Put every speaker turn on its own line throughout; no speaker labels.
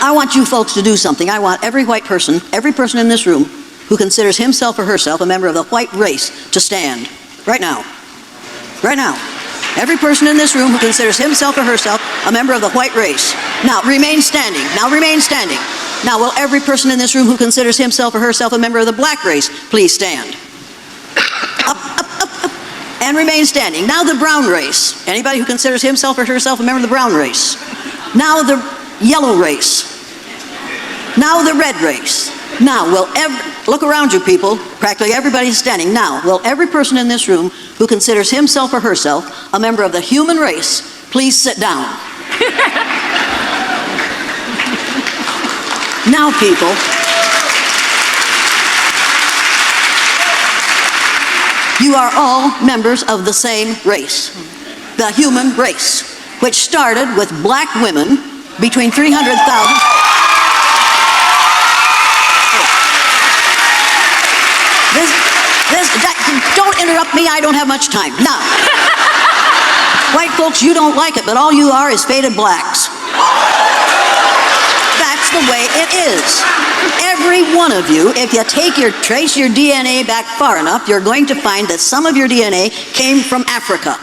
I want you folks to do something. I want every white person, every person in this room who considers himself or herself a member of the white race to stand. Right now. Right now. Every person in this room who considers himself or herself a member of the white race. Now, remain standing. Now, remain standing. Now, will every person in this room who considers himself or herself a member of the black race please stand? Up, up, up, up. And remain standing. Now, the brown race. Anybody who considers himself or herself a member of the brown race. Now, the yellow race. Now, the red race. Now, look around you, people. Practically everybody's standing. Now, will every person in this room who considers himself or herself a member of the human race please sit down? Now, people, you are all members of the same race, the human race, which started with black women between 300,000. Don't interrupt me, I don't have much time. Now, white folks, you don't like it, but all you are is faded blacks. That's the way it is. Every one of you, if you trace your DNA back far enough, you're going to find that some of your DNA came from Africa.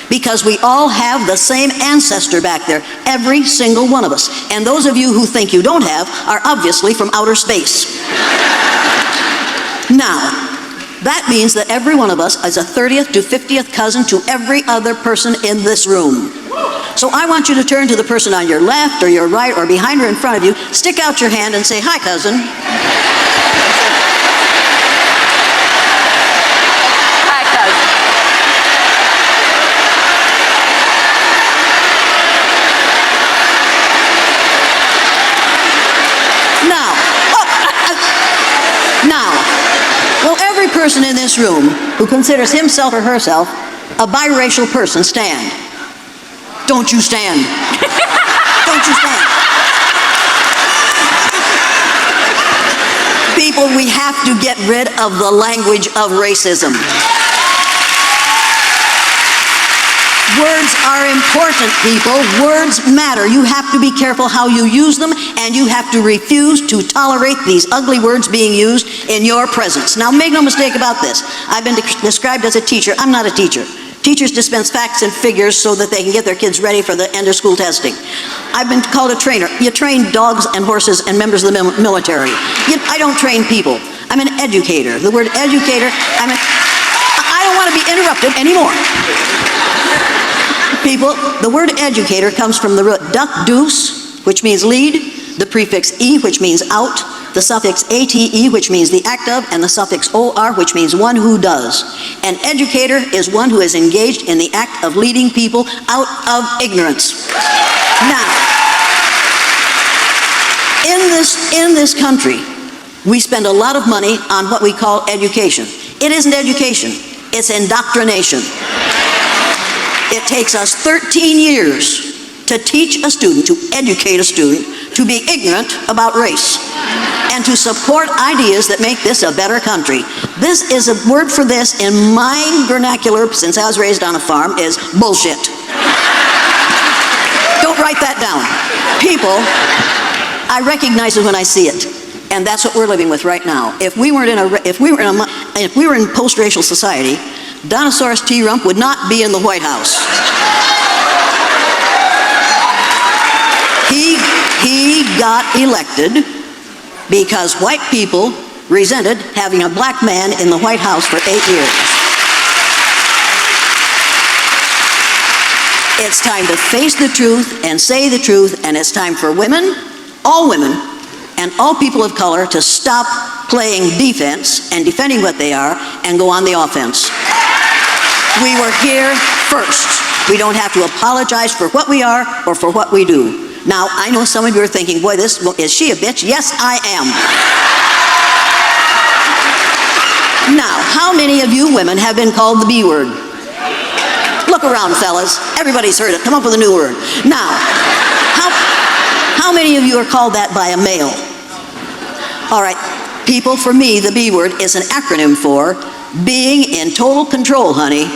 Because we all have the same ancestor back there, every single one of us. And those of you who think you don't have are obviously from outer space. Now, that means that every one of us is a 30th to 50th cousin to every other person in this room. So I want you to turn to the person on your left or your right or behind or in front of you, stick out your hand and say, "Hi, cousin."
Hi, cousin.
Will every person in this room who considers himself or herself a biracial person stand? Don't you stand. Don't you stand. People, we have to get rid of the language of racism. Words are important, people. Words matter. You have to be careful how you use them, and you have to refuse to tolerate these ugly words being used in your presence. Now, make no mistake about this. I've been described as a teacher. I'm not a teacher. Teachers dispense facts and figures so that they can get their kids ready for the end of school testing. I've been called a trainer. You train dogs and horses and members of the military. I don't train people. I'm an educator. The word educator, I don't want to be interrupted anymore. People, the word educator comes from the root duck deuce, which means lead, the prefix e, which means out, the suffix ate, which means the act of, and the suffix or, which means one who does. An educator is one who is engaged in the act of leading people out of ignorance. Now, in this country, we spend a lot of money on what we call education. It isn't education, it's indoctrination. It takes us 13 years to teach a student, to educate a student, to be ignorant about race, and to support ideas that make this a better country. This is a word for this in my vernacular, since I was raised on a farm, is bullshit. Don't write that down. People, I recognize it when I see it. And that's what we're living with right now. If we were in post-racial society, Donosaurus T. Rump would not be in the White House. He got elected because white people resented having a black man in the White House for 8 years. It's time to face the truth and say the truth, and it's time for women, and all people of color to stop playing defense and defending what they are and go on the offense. We were here first. We don't have to apologize for what we are or for what we do. Now, I know some of you are thinking, boy, is she a bitch? Yes, I am. Now, how many of you women have been called the B word? Look around, fellas. Everybody's heard it. Come up with a new word. Now, how many of you are called that by a male? All right, people, for me, the B word is an acronym for being in total control, honey.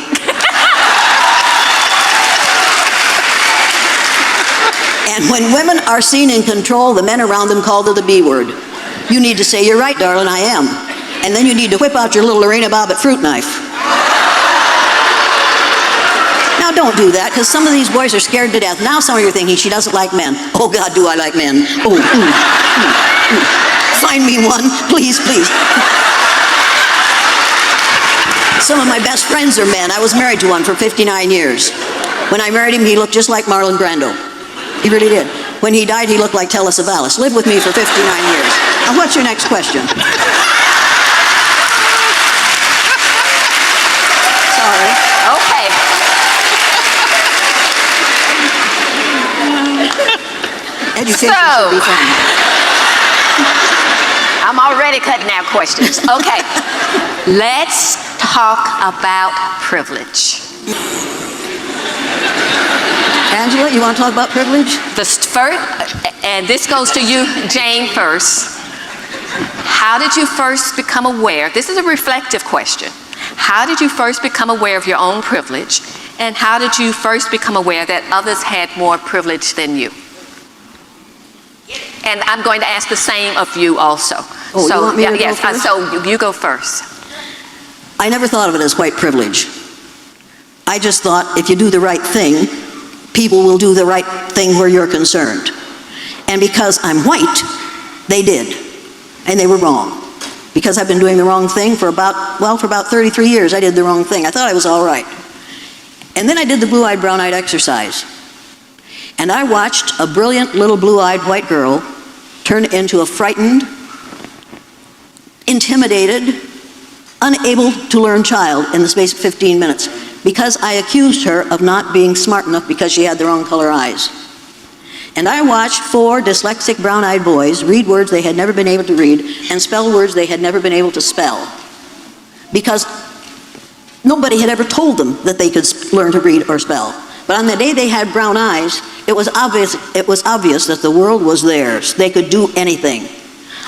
And when women are seen in control, the men around them call her the B word. You need to say, "You're right, darling, I am." And then you need to whip out your little Lorena Bobbitt fruit knife. Now don't do that, because some of these boys are scared to death. Now some of you are thinking, she doesn't like men. Oh God, do I like men. Oh, Find me one, please, please. Some of my best friends are men. I was married to one for 59 years. When I married him, he looked just like Marlon Brando. He really did. When he died, he looked like Telly Savalas. Lived with me for 59 years. Now, what's your next question? Sorry.
Okay.
Education should be fun.
I'm already cutting out questions. Okay. Let's talk about privilege.
Angela, you want to talk about privilege?
And this goes to you, Jane, first. How did you first become aware? This is a reflective question. How did you first become aware of your own privilege? And how did you first become aware that others had more privilege than you? And I'm going to ask the same of you also.
Oh, you want me to go first?
So you go first.
I never thought of it as white privilege. I just thought if you do the right thing, people will do the right thing where you're concerned. And because I'm white, they did. And they were wrong. Because I've been doing the wrong thing for about 33 years, I did the wrong thing. I thought I was all right. And then I did the blue-eyed, brown-eyed exercise. And I watched a brilliant little blue-eyed white girl turn into a frightened, intimidated, unable to learn child in the space of 15 minutes because I accused her of not being smart enough because she had the wrong color eyes. And I watched 4 dyslexic brown-eyed boys read words they had never been able to read and spell words they had never been able to spell because nobody had ever told them that they could learn to read or spell. But on the day they had brown eyes, it was obvious that the world was theirs. They could do anything.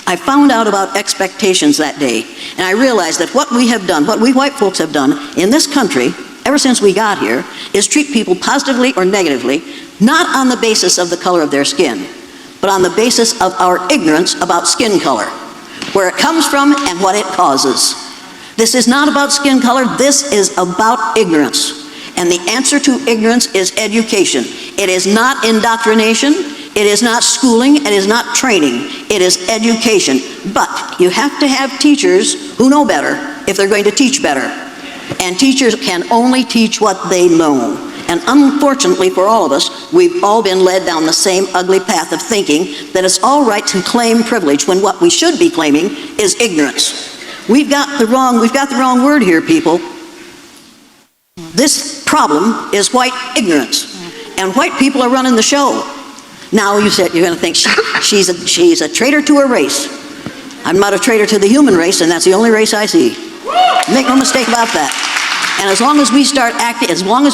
I found out about expectations that day, and I realized that what we have done, what we white folks have done in this country, ever since we got here, is treat people positively or negatively, not on the basis of the color of their skin, but on the basis of our ignorance about skin color, where it comes from and what it causes. This is not about skin color, this is about ignorance. And the answer to ignorance is education. It is not indoctrination, it is not schooling, it is not training, it is education. But you have to have teachers who know better if they're going to teach better. And teachers can only teach what they know. And unfortunately for all of us, we've all been led down the same ugly path of thinking that it's all right to claim privilege when what we should be claiming is ignorance. We've got the wrong word here, people. This problem is white ignorance, and white people are running the show. Now you're going to think she's a traitor to her race. I'm not a traitor to the human race, and that's the only race I see. Make no mistake about that. And as long as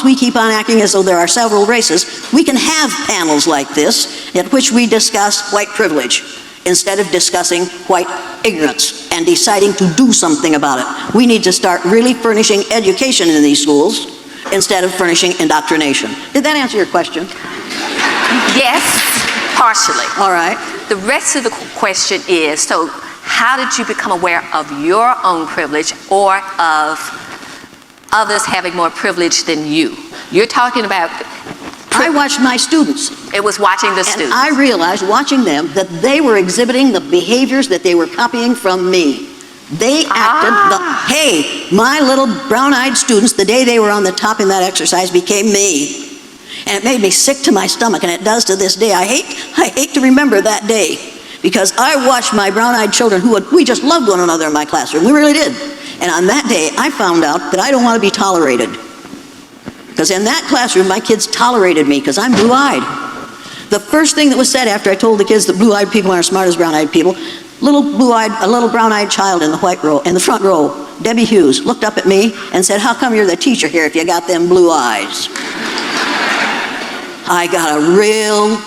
we keep on acting as though there are several races, we can have panels like this at which we discuss white privilege instead of discussing white ignorance and deciding to do something about it. We need to start really furnishing education in these schools instead of furnishing indoctrination. Did that answer your question?
Yes, partially.
All right.
The rest of the question is, so how did you become aware of your own privilege or of others having more privilege than you? You're talking about...
I watched my students.
It was watching the students.
And I realized, watching them, that they were exhibiting the behaviors that they were copying from me. They acted hey, my little brown-eyed students, the day they were on the top in that exercise, became me. And it made me sick to my stomach, and it does to this day. I hate to remember that day, because I watched my brown-eyed children we just loved one another in my classroom. We really did. And on that day, I found out that I don't want to be tolerated. Because in that classroom, my kids tolerated me because I'm blue-eyed. The first thing that was said after I told the kids that blue-eyed people aren't as smart as brown-eyed people, a little brown-eyed child in the front row, Debbie Hughes, looked up at me and said, "How come you're the teacher here if you got them blue eyes?" I got a real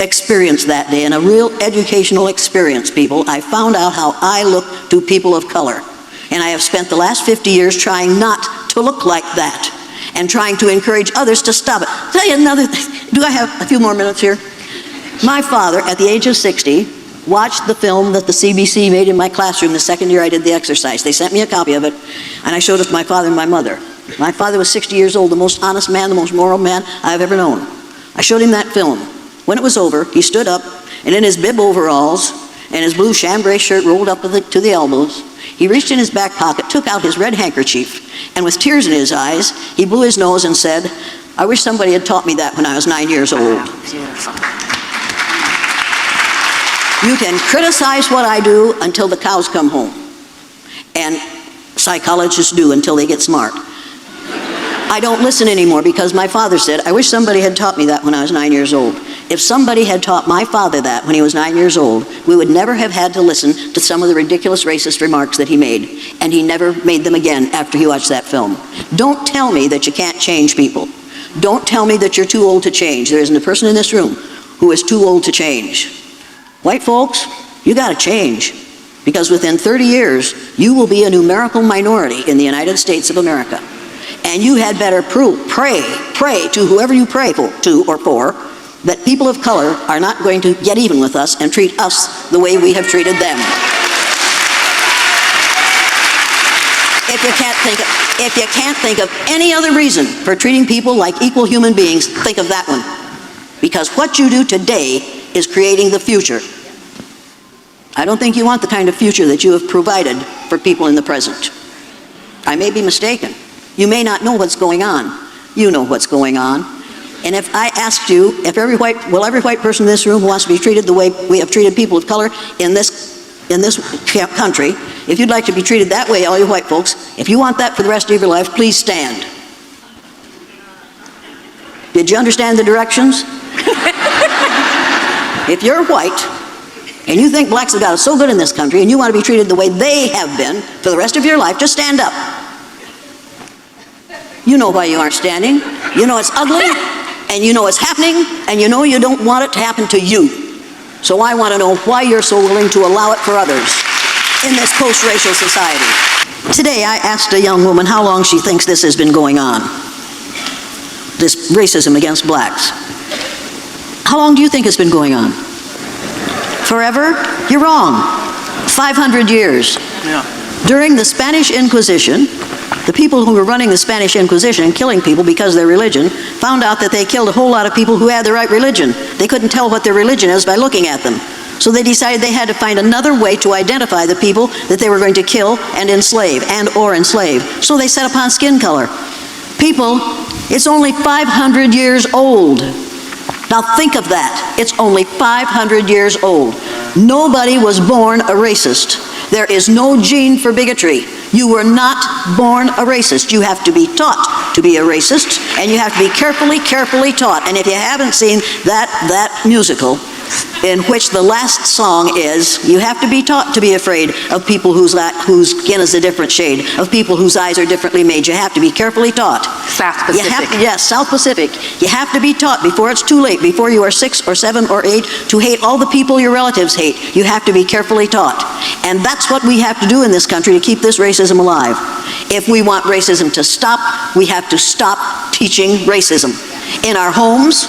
experience that day, and a real educational experience, people. I found out how I look to people of color. And I have spent the last 50 years trying not to look like that and trying to encourage others to stop it. I'll tell you another thing. Do I have a few more minutes here? My father, at the age of 60, watched the film that the CBC made in my classroom the second year I did the exercise. They sent me a copy of it, and I showed it to my father and my mother. My father was 60 years old, the most honest man, the most moral man I've ever known. I showed him that film. When it was over, he stood up, and in his bib overalls and his blue chambray shirt rolled up to the elbows, he reached in his back pocket, took out his red handkerchief, and with tears in his eyes, he blew his nose and said, "I wish somebody had taught me that when I was 9 years old."
Beautiful.
You can criticize what I do until the cows come home, and psychologists do until they get smart. I don't listen anymore because my father said, "I wish somebody had taught me that when I was 9 years old." If somebody had taught my father that when he was 9 years old, we would never have had to listen to some of the ridiculous racist remarks that he made, and he never made them again after he watched that film. Don't tell me that you can't change people. Don't tell me that you're too old to change. There isn't a person in this room who is too old to change. White folks, you got to change, because within 30 years, you will be a numerical minority in the United States of America. And you had better pray to whoever you pray to or for, that people of color are not going to get even with us and treat us the way we have treated them. If you can't think of any other reason for treating people like equal human beings, think of that one. Because what you do today is creating the future. I don't think you want the kind of future that you have provided for people in the present. I may be mistaken. You may not know what's going on. You know what's going on. And if I asked you, every white person in this room who wants to be treated the way we have treated people of color in this country, if you'd like to be treated that way, all you white folks, if you want that for the rest of your life, please stand. Did you understand the directions? If you're white, and you think blacks have got it so good in this country, and you want to be treated the way they have been for the rest of your life, just stand up. You know why you aren't standing. You know it's ugly, and you know it's happening, and you know you don't want it to happen to you. So I want to know why you're so willing to allow it for others in this post-racial society. Today I asked a young woman how long she thinks this has been going on, this racism against blacks. How long do you think it's been going on? Forever? You're wrong. 500 years.
Yeah.
During the Spanish Inquisition, the people who were running the Spanish Inquisition and killing people because of their religion found out that they killed a whole lot of people who had the right religion. They couldn't tell what their religion is by looking at them. So they decided they had to find another way to identify the people that they were going to kill and enslave, So they set upon skin color. People, it's only 500 years old. Now think of that. It's only 500 years old. Nobody was born a racist. There is no gene for bigotry. You were not born a racist. You have to be taught to be a racist, and you have to be carefully taught. And if you haven't seen that musical, in which the last song is, you have to be taught to be afraid of people whose skin is a different shade, of people whose eyes are differently made. You have to be carefully taught.
South Pacific.
Yes, South Pacific. You have to be taught before it's too late, before you are 6 or 7 or 8, to hate all the people your relatives hate. You have to be carefully taught. And that's what we have to do in this country to keep this racism alive. If we want racism to stop, we have to stop teaching racism. In our homes,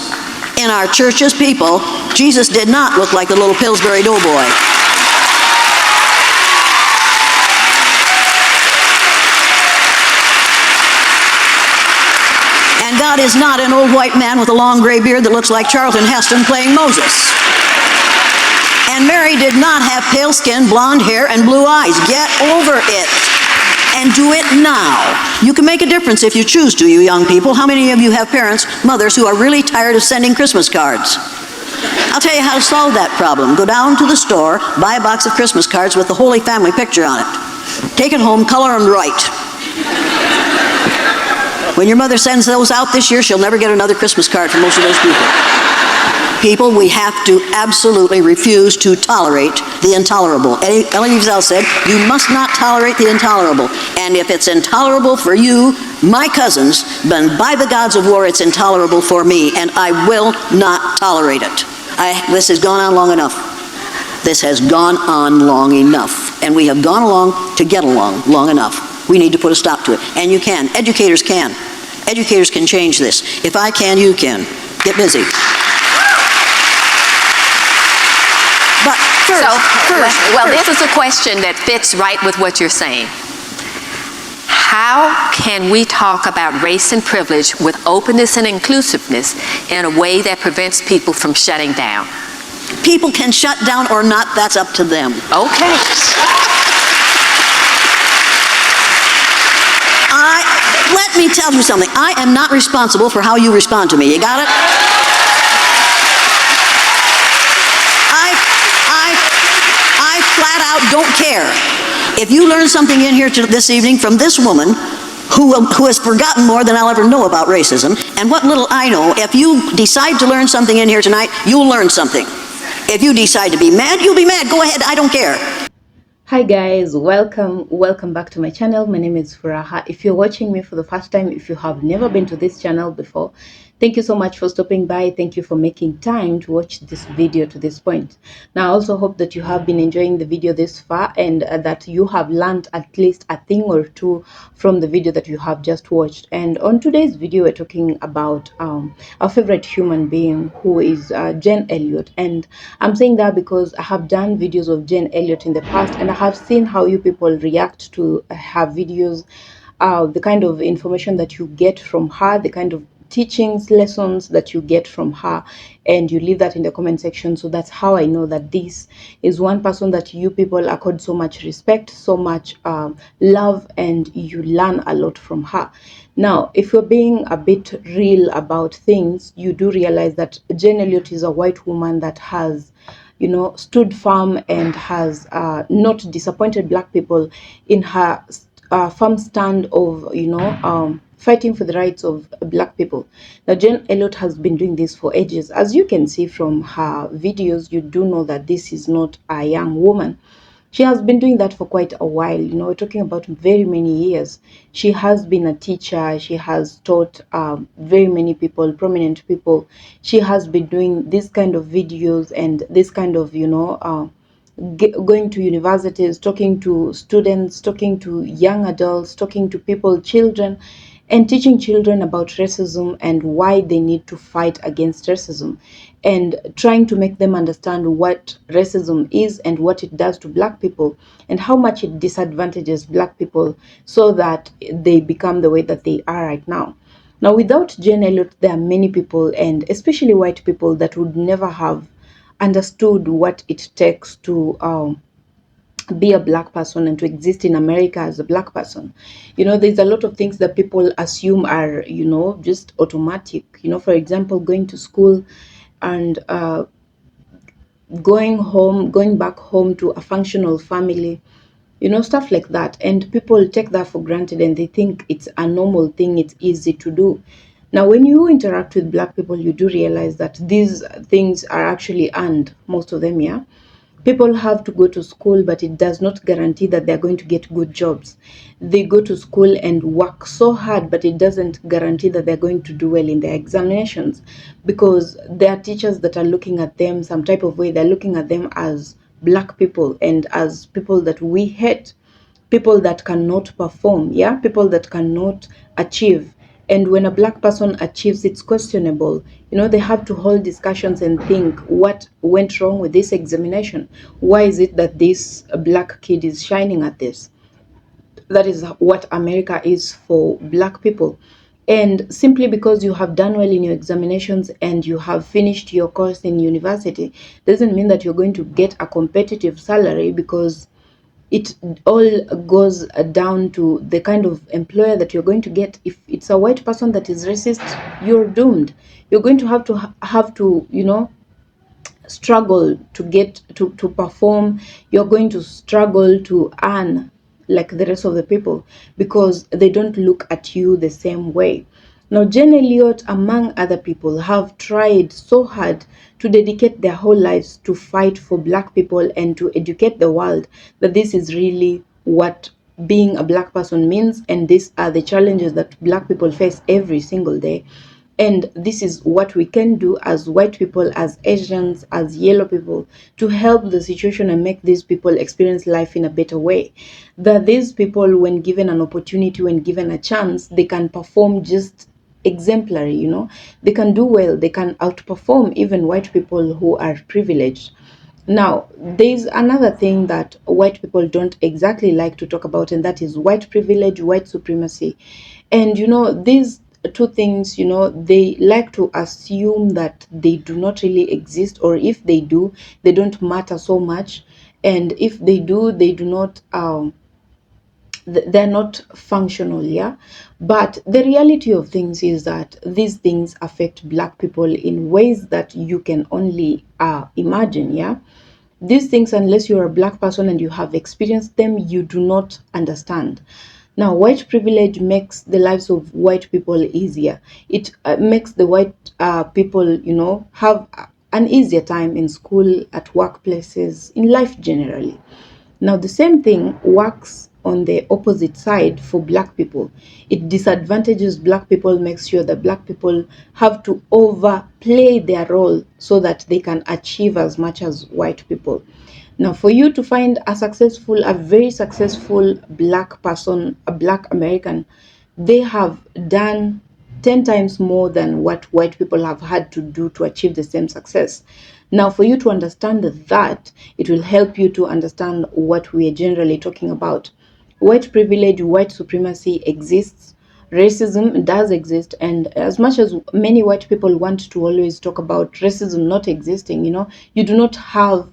in our churches, people, Jesus did not look like a little Pillsbury Doughboy. And God is not an old white man with a long gray beard that looks like Charlton Heston playing Moses. And Mary did not have pale skin, blonde hair, and blue eyes. Get over it. And do it now. You can make a difference if you choose to, you young people. How many of you have parents, mothers, who are really tired of sending Christmas cards? I'll tell you how to solve that problem. Go down to the store, buy a box of Christmas cards with the Holy Family picture on it. Take it home, color them right. When your mother sends those out this year, she'll never get another Christmas card from most of those people. People, we have to absolutely refuse to tolerate the intolerable. Elliot said, you must not tolerate the intolerable. And if it's intolerable for you, my cousins, then by the gods of war, it's intolerable for me, and I will not tolerate it. This has gone on long enough. This has gone on long enough. And we have gone along to get along long enough. We need to put a stop to it. And you can. Educators can. Educators can change this. If I can, you can. Get busy.
This is a question that fits right with what you're saying. How can we talk about race and privilege with openness and inclusiveness in a way that prevents people from shutting down?
People can shut down or not, that's up to them.
Okay.
Let me tell you something. I am not responsible for how you respond to me. You got it? I flat out don't care. If you learn something in here this evening from this woman who has forgotten more than I'll ever know about racism, and what little I know, if you decide to learn something in here tonight, you'll learn something. If you decide to be mad, you'll be mad. Go ahead, I don't care.
Hi guys, welcome back to my channel. My name is Furaha. If you're watching me for the first time, if you have never been to this channel before, thank you so much for stopping by. Thank you for making time to watch this video to this point. Now I also hope that you have been enjoying the video this far, and that you have learned at least a thing or two from the video that you have just watched. And on today's video, we're talking about our favorite human being, who is Jane Elliott. And I'm saying that because I have done videos of Jane Elliott in the past, and I have seen how you people react to her videos, the kind of information that you get from her, the kind of teachings, lessons that you get from her, and you leave that in the comment section. So that's how I know that this is one person that you people accord so much respect, so much love, and you learn a lot from her. Now, if you're being a bit real about things, you do realize that Jane Elliott is a white woman that has, you know, stood firm and has not disappointed black people in her firm stand of, you know, fighting for the rights of black people. Now, Jane Elliott has been doing this for ages. As you can see from her videos, you do know that this is not a young woman. She has been doing that for quite a while. You know, we're talking about very many years. She has been a teacher. She has taught very many people, prominent people. She has been doing this kind of videos and this kind of, you know, going to universities, talking to students, talking to young adults, talking to people, children, and teaching children about racism and why they need to fight against racism, and trying to make them understand what racism is and what it does to black people and how much it disadvantages black people so that they become the way that they are right now. Now, without Jane Elliott, there are many people, and especially white people, that would never have understood what it takes to be a black person and to exist in America as a black person. You know, there's a lot of things that people assume are, you know, just automatic. You know, for example, going to school and going back home to a functional family, you know, stuff like that. And people take that for granted and they think it's a normal thing, it's easy to do. Now, when you interact with black people, you do realize that these things are actually earned, most of them, yeah. People have to go to school, but it does not guarantee that they're going to get good jobs. They go to school and work so hard, but it doesn't guarantee that they're going to do well in their examinations, because there are teachers that are looking at them some type of way. They're looking at them as black people and as people that we hate, people that cannot perform, yeah, people that cannot achieve. And when a black person achieves, it's questionable. You know, they have to hold discussions and think, what went wrong with this examination? Why is it that this black kid is shining at this? That is what America is for black people. And simply because you have done well in your examinations and you have finished your course in university doesn't mean that you're going to get a competitive salary, because it all goes down to the kind of employer that you're going to get. If it's a white person that is racist, you're doomed. You're going to have to, you know, struggle to get to perform. You're going to struggle to earn like the rest of the people, because they don't look at you the same way. Now, Jane Elliott, among other people, have tried so hard to dedicate their whole lives to fight for black people and to educate the world that this is really what being a black person means, and these are the challenges that black people face every single day. And this is what we can do as white people, as Asians, as yellow people, to help the situation and make these people experience life in a better way. That these people, when given an opportunity, when given a chance, they can perform just exemplary, you know. They can do well, they can outperform even white people who are privileged. Now, there's another thing that white people don't exactly like to talk about, and that is white privilege, white supremacy. And these two things, they like to assume that they do not really exist, or if they do, they don't matter so much. And if they do, they do not they're not functional. Yeah, but the reality of things is that these things affect black people in ways that you can only imagine. Yeah, these things, unless you're a black person and you have experienced them, you do not understand. Now, white privilege makes the lives of white people easier. It makes the white people, have an easier time in school, at workplaces, in life generally. Now, the same thing works on the opposite side for black people. It disadvantages black people, makes sure that black people have to overplay their role so that they can achieve as much as white people. Now, for you to find a very successful black person, a black American, they have done 10 times more than what white people have had to do to achieve the same success. Now, for you to understand that, it will help you to understand what we are generally talking about. White privilege, white supremacy exists. Racism does exist, and as much as many white people want to always talk about racism not existing, you do not have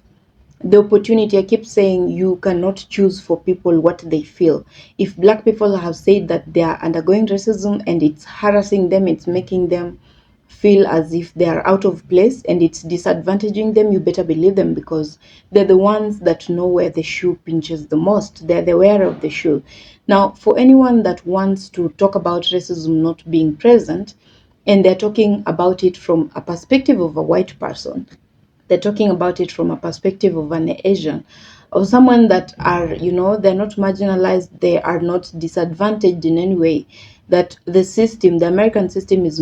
the opportunity. I keep saying you cannot choose for people what they feel. If black people have said that they are undergoing racism and it's harassing them, it's making them feel as if they are out of place and it's disadvantaging them, you better believe them, because they're the ones that know where the shoe pinches the most. They're the wearer of the shoe. Now, for anyone that wants to talk about racism not being present, and they're talking about it from a perspective of a white person, they're talking about it from a perspective of an Asian, or someone that are, they're not marginalized, they are not disadvantaged in any way, that the system, the American system, is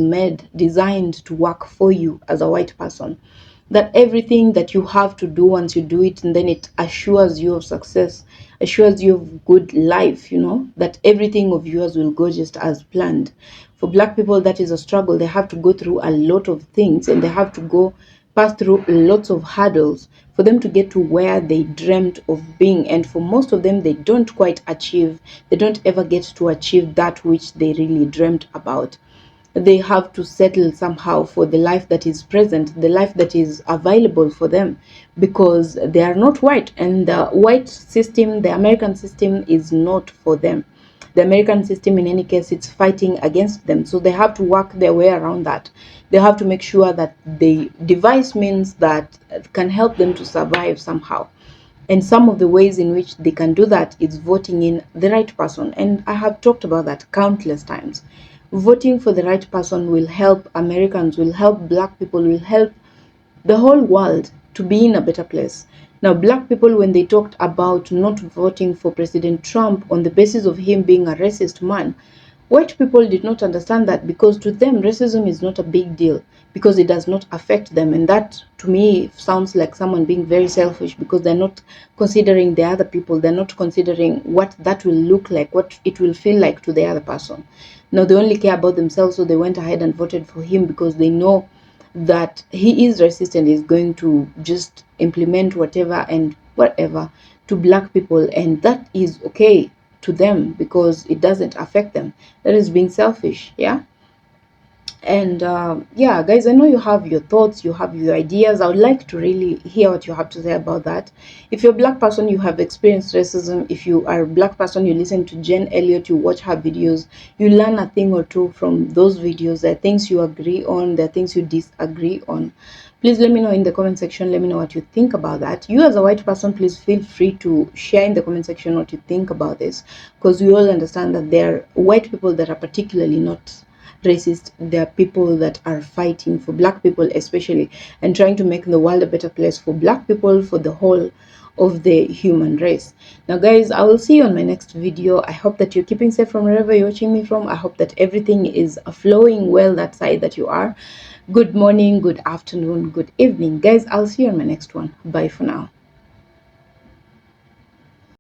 designed to work for you as a white person, that everything that you have to do, once you do it, and then it assures you of success, assures you of good life, that everything of yours will go just as planned. For black people, that is a struggle. They have to go through a lot of things, and they have to pass through lots of hurdles for them to get to where they dreamt of being. And for most of them, they don't quite achieve, they don't ever get to achieve that which they really dreamt about. They have to settle somehow for the life that is present, the life that is available for them, because they are not white, and the white system, the American system, is not for them. The American system, in any case, it's fighting against them, so they have to work their way around that. They have to make sure that they devise means that can help them to survive somehow. And some of the ways in which they can do that is voting in the right person. And I have talked about that countless times. Voting for the right person will help Americans, will help black people, will help the whole world to be in a better place. Now, black people, when they talked about not voting for President Trump on the basis of him being a racist man, white people did not understand that, because to them, racism is not a big deal, because it does not affect them. And that, to me, sounds like someone being very selfish, because they're not considering the other people. They're not considering what that will look like, what it will feel like to the other person. Now, they only care about themselves, so they went ahead and voted for him because they know that he is racist and is going to just implement whatever and whatever to black people, and that is okay to them because it doesn't affect them. That is being selfish. Yeah. And yeah, guys, I know you have your thoughts, you have your ideas. I would like to really hear what you have to say about that. If you're a black person, you have experienced racism. If you are a black person, you listen to Jen Elliott, you watch her videos, you learn a thing or two from those videos. There are things you agree on, there are things you disagree on. Please let me know in the comment section. Let me know what you think about that. You, as a white person, please feel free to share in the comment section what you think about this, because we all understand that there are white people that are particularly not racist. There are people that are fighting for black people especially, and trying to make the world a better place for black people, for the whole of the human race. Now, guys, I will see you on my next video. I hope that you're keeping safe from wherever you're watching me from. I hope that everything is flowing well that side that you are. Good morning, good afternoon, good evening, guys. I'll see you on my next one. Bye for now.